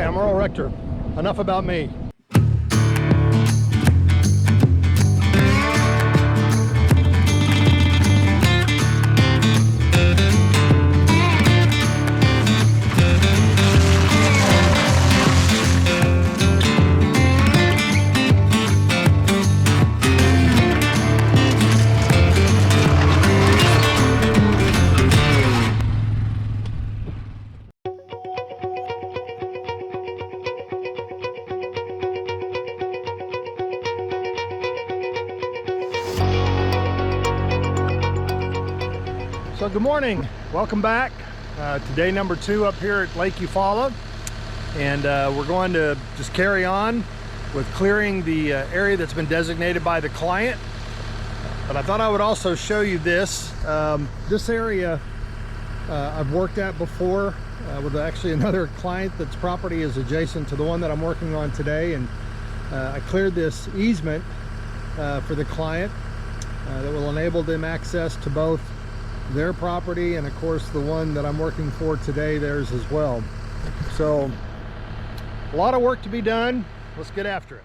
Hi, I'm Earl Rector. Enough about me. So good morning, welcome back. Today number 2 up here at Lake Eufaula, and we're going to just carry on with clearing the area that's been designated by the client. But I thought I would also show you this. This area I've worked at before with actually another client that's property is adjacent to the one that I'm working on today, and I cleared this easement for the client that will enable them access to both their property and of course the one that I'm working for today, theirs as well. So a lot of work to be done. Let's get after it.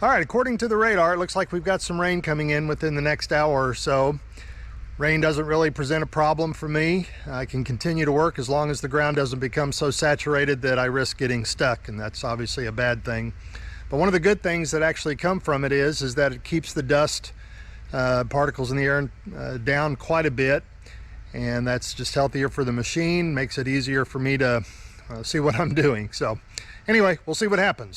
All right, according to the radar, it looks like we've got some rain coming in within the next hour or so. Rain doesn't really present a problem for me. I can continue to work as long as the ground doesn't become so saturated that I risk getting stuck, and that's obviously a bad thing. But one of the good things that actually come from it is that it keeps the dust particles in the air down quite a bit, and that's just healthier for the machine, makes it easier for me to see what I'm doing. So anyway, we'll see what happens.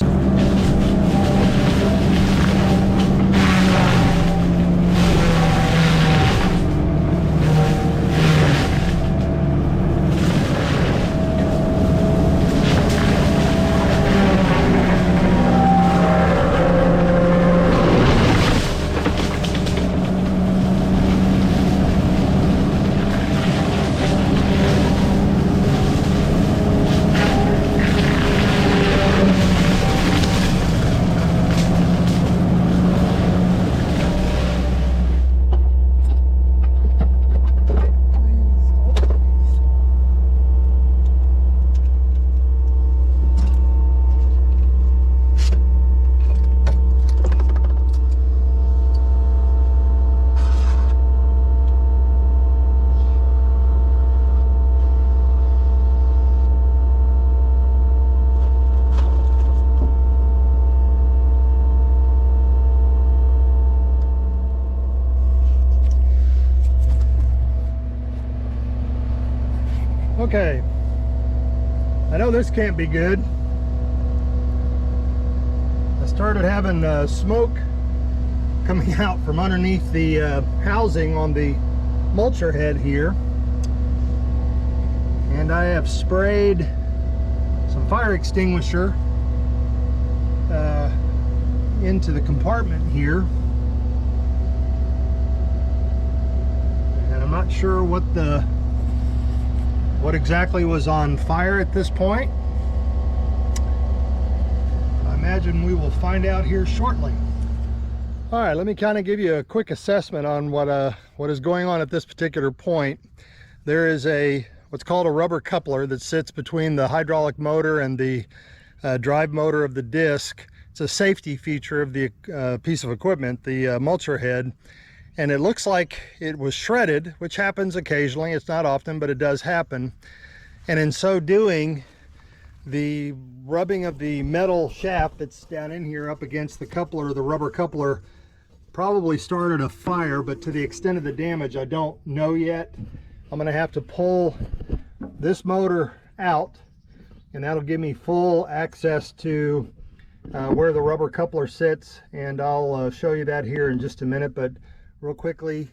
Okay, I know this can't be good. I started having smoke coming out from underneath the housing on the mulcher head here, and I have sprayed some fire extinguisher into the compartment here, and I'm not sure what exactly was on fire at this point. I imagine we will find out here shortly. All right, let me kind of give you a quick assessment on what is going on at this particular point. There is what's called a rubber coupler that sits between the hydraulic motor and the drive motor of the disc. It's a safety feature of the piece of equipment, the mulcher head, and it looks like it was shredded, which happens occasionally. It's not often, but it does happen. And in so doing, the rubbing of the metal shaft that's down in here up against the coupler, the rubber coupler, probably started a fire, but to the extent of the damage, I don't know yet. I'm going to have to pull this motor out, and that'll give me full access to where the rubber coupler sits, and I'll show you that here in just a minute. But real quickly,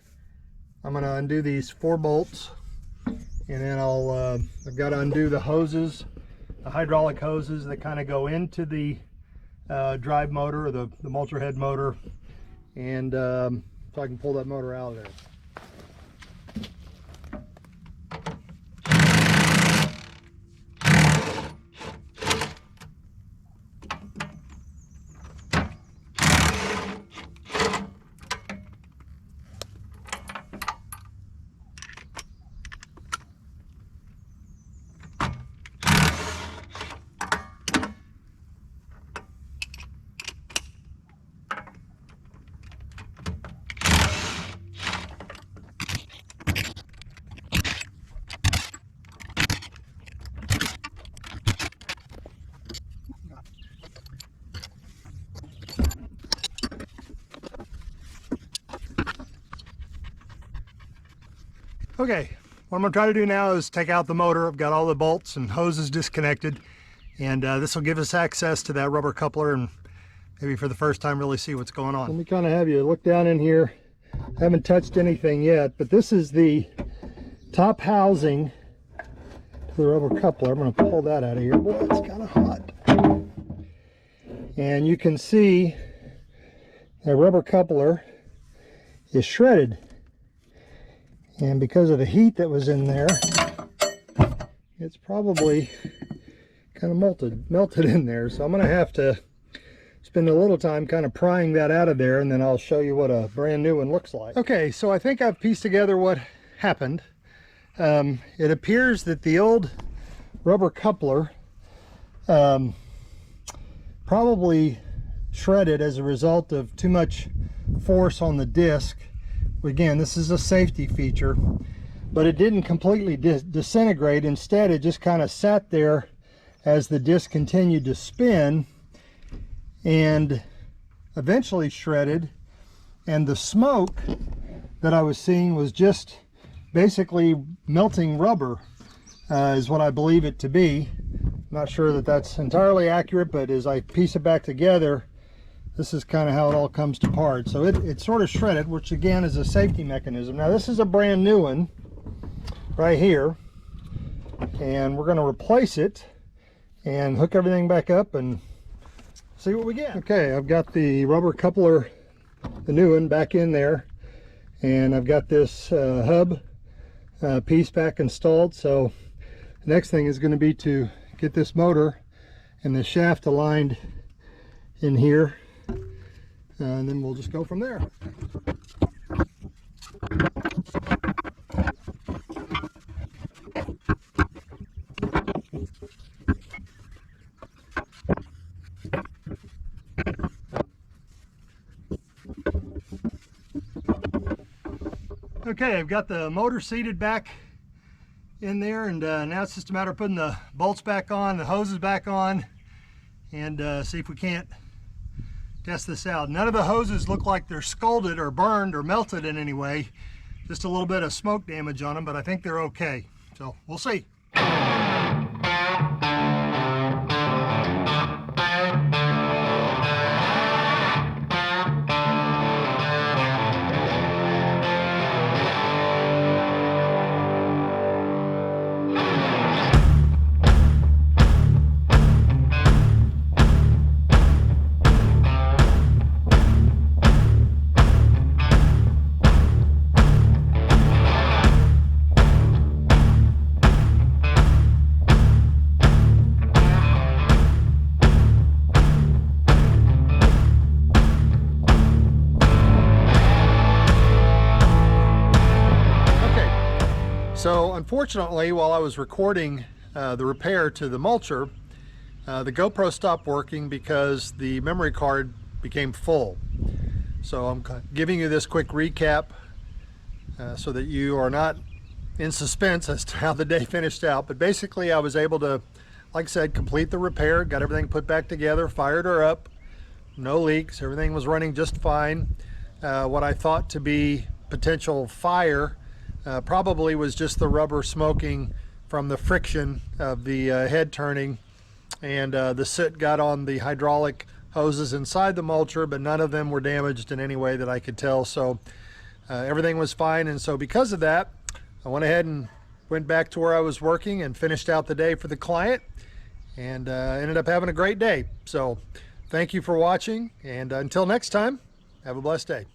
I'm going to undo these 4 bolts, and then I've got to undo the hoses, the hydraulic hoses that kind of go into the drive motor, or the mulcher head motor, and so I can pull that motor out of there. Okay, what I'm going to try to do now is take out the motor. I've got all the bolts and hoses disconnected, and this will give us access to that rubber coupler and maybe for the first time really see what's going on. Let me kind of have you look down in here. I haven't touched anything yet, but this is the top housing to the rubber coupler. I'm going to pull that out of here. Boy, it's kind of hot. And you can see that rubber coupler is shredded. And because of the heat that was in there, it's probably kind of melted in there. So I'm going to have to spend a little time kind of prying that out of there, and then I'll show you what a brand new one looks like. Okay, so I think I've pieced together what happened. It appears that the old rubber coupler probably shredded as a result of too much force on the disc. Again, this is a safety feature, but it didn't completely disintegrate. Instead, it just kind of sat there as the disc continued to spin and eventually shredded. And the smoke that I was seeing was just basically melting rubber, is what I believe it to be. I'm not sure that that's entirely accurate, but as I piece it back together, this is kind of how it all comes to part. So it's sort of shredded, which again is a safety mechanism. Now this is a brand new one right here, and we're going to replace it and hook everything back up and see what we get. Okay, I've got the rubber coupler, the new one, back in there, and I've got this hub piece back installed. So the next thing is going to be to get this motor and the shaft aligned in here, and then we'll just go from there. Okay, I've got the motor seated back in there, and now it's just a matter of putting the bolts back on, the hoses back on, and see if we can't test this out. None of the hoses look like they're scalded or burned or melted in any way. Just a little bit of smoke damage on them, but I think they're okay. So we'll see. So unfortunately, while I was recording the repair to the mulcher, the GoPro stopped working because the memory card became full. So I'm giving you this quick recap so that you are not in suspense as to how the day finished out. But basically I was able to, like I said, complete the repair, got everything put back together, fired her up, no leaks, everything was running just fine. What I thought to be potential fire probably was just the rubber smoking from the friction of the head turning, and the soot got on the hydraulic hoses inside the mulcher, but none of them were damaged in any way that I could tell. So everything was fine, and so because of that, I went ahead and went back to where I was working and finished out the day for the client, and ended up having a great day. So thank you for watching, and until next time, have a blessed day.